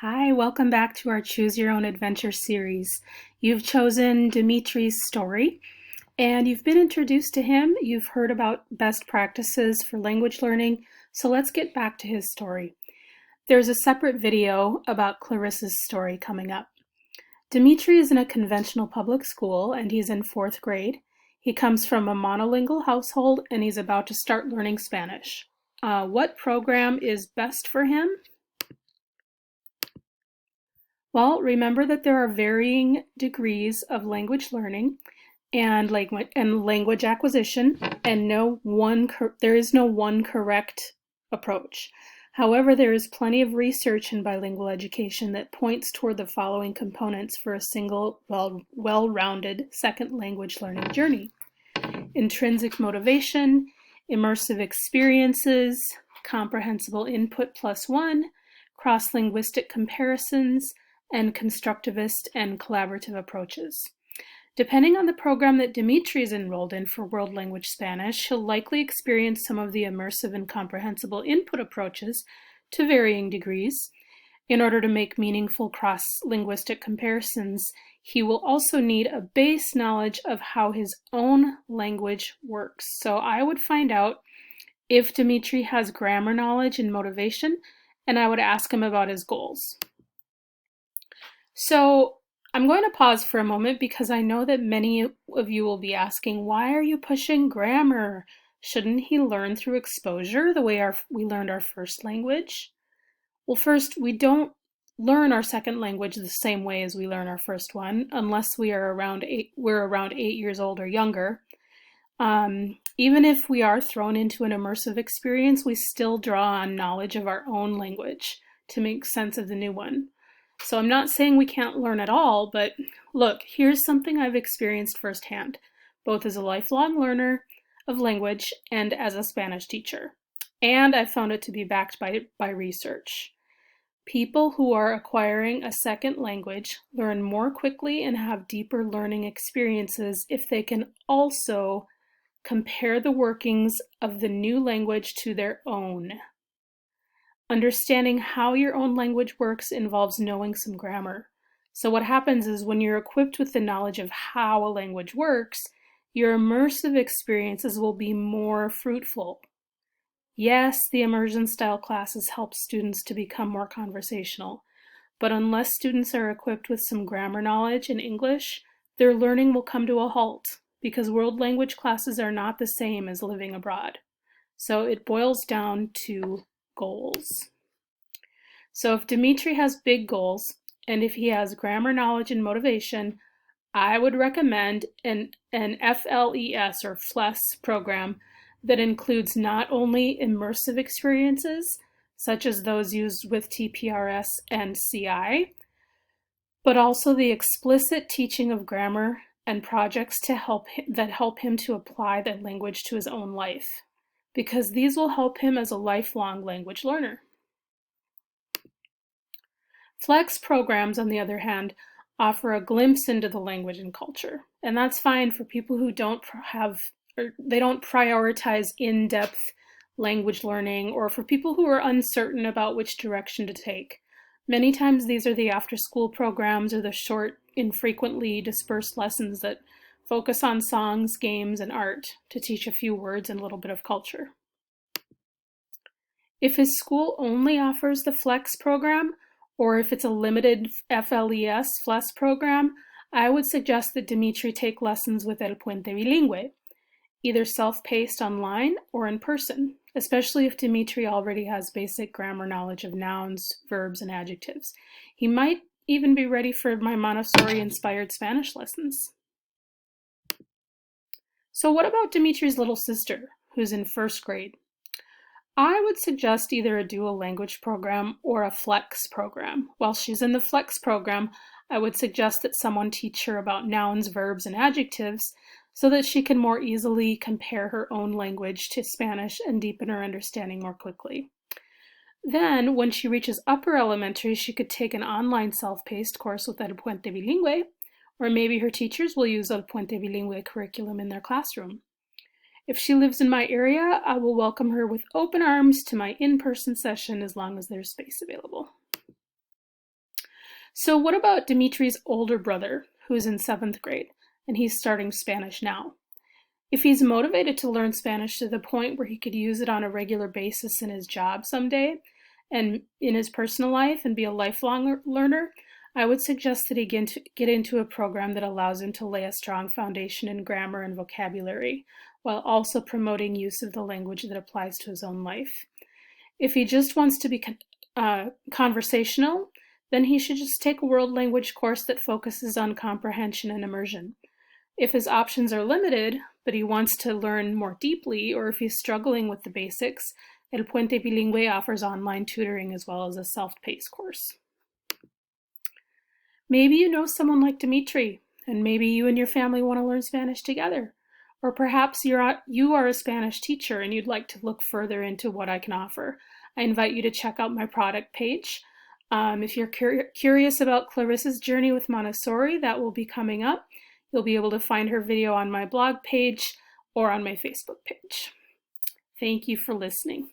Hi, welcome back to our Choose Your Own Adventure series. You've chosen Demetri's story and you've been introduced to him. You've heard about best practices for language learning, so let's get back to his story. There's a separate video about Clarissa's story coming up. Demetri is in a conventional public school and he's in 4th grade. He comes from a monolingual household and he's about to start learning Spanish. What program is best for him? Well, remember that there are varying degrees of language learning and language acquisition, and there is no one correct approach. However, there is plenty of research in bilingual education that points toward the following components for a single, well-rounded second language learning journey: intrinsic motivation, immersive experiences, comprehensible input plus one, cross-linguistic comparisons, and constructivist and collaborative approaches. Depending on the program that Demetri is enrolled in for World Language Spanish, he'll likely experience some of the immersive and comprehensible input approaches to varying degrees. In order to make meaningful cross-linguistic comparisons, he will also need a base knowledge of how his own language works. So I would find out if Demetri has grammar knowledge and motivation, and I would ask him about his goals. So I'm going to pause for a moment because I know that many of you will be asking, why are you pushing grammar? Shouldn't he learn through exposure the way we learned our first language? Well, first, we don't learn our second language the same way as we learn our first one, unless we're around 8 years old or younger. Even if we are thrown into an immersive experience, we still draw on knowledge of our own language to make sense of the new one. So I'm not saying we can't learn at all, but look, here's something I've experienced firsthand, both as a lifelong learner of language and as a Spanish teacher. And I found it to be backed by research. People who are acquiring a second language learn more quickly and have deeper learning experiences if they can also compare the workings of the new language to their own. Understanding how your own language works involves knowing some grammar. So what happens is when you're equipped with the knowledge of how a language works, your immersive experiences will be more fruitful. Yes, the immersion style classes help students to become more conversational, but unless students are equipped with some grammar knowledge in English, their learning will come to a halt because world language classes are not the same as living abroad. So it boils down to goals. So if Demetri has big goals, and if he has grammar knowledge and motivation, I would recommend an FLES or FLES program that includes not only immersive experiences, such as those used with TPRS and CI, but also the explicit teaching of grammar and projects that help him to apply that language to his own life, because these will help him as a lifelong language learner. Flex programs, on the other hand, offer a glimpse into the language and culture, and that's fine for people who don't prioritize in-depth language learning, or for people who are uncertain about which direction to take. Many times these are the after-school programs or the short, infrequently dispersed lessons that focus on songs, games, and art to teach a few words and a little bit of culture. If his school only offers the Flex program, or if it's a limited FLES program, I would suggest that Demetri take lessons with El Puente Bilingüe, either self-paced online or in person, especially if Demetri already has basic grammar knowledge of nouns, verbs, and adjectives. He might even be ready for my Montessori-inspired Spanish lessons. So what about Demetri's little sister, who's in 1st grade? I would suggest either a dual language program or a Flex program. While she's in the Flex program, I would suggest that someone teach her about nouns, verbs, and adjectives so that she can more easily compare her own language to Spanish and deepen her understanding more quickly. Then, when she reaches upper elementary, she could take an online self-paced course with El Puente Bilingüe, or maybe her teachers will use El Puente Bilingüe curriculum in their classroom. If she lives in my area, I will welcome her with open arms to my in-person session as long as there's space available. So what about Demetri's older brother, who's in 7th grade, and he's starting Spanish now? If he's motivated to learn Spanish to the point where he could use it on a regular basis in his job someday and in his personal life and be a lifelong learner, I would suggest that he get into a program that allows him to lay a strong foundation in grammar and vocabulary, while also promoting use of the language that applies to his own life. If he just wants to be conversational, then he should just take a world language course that focuses on comprehension and immersion. If his options are limited, but he wants to learn more deeply, or if he's struggling with the basics, El Puente Bilingüe offers online tutoring as well as a self-paced course. Maybe you know someone like Demetri, and maybe you and your family want to learn Spanish together. Or perhaps you are a Spanish teacher and you'd like to look further into what I can offer. I invite you to check out my product page. If you're curious about Clarissa's journey with Montessori, that will be coming up. You'll be able to find her video on my blog page or on my Facebook page. Thank you for listening.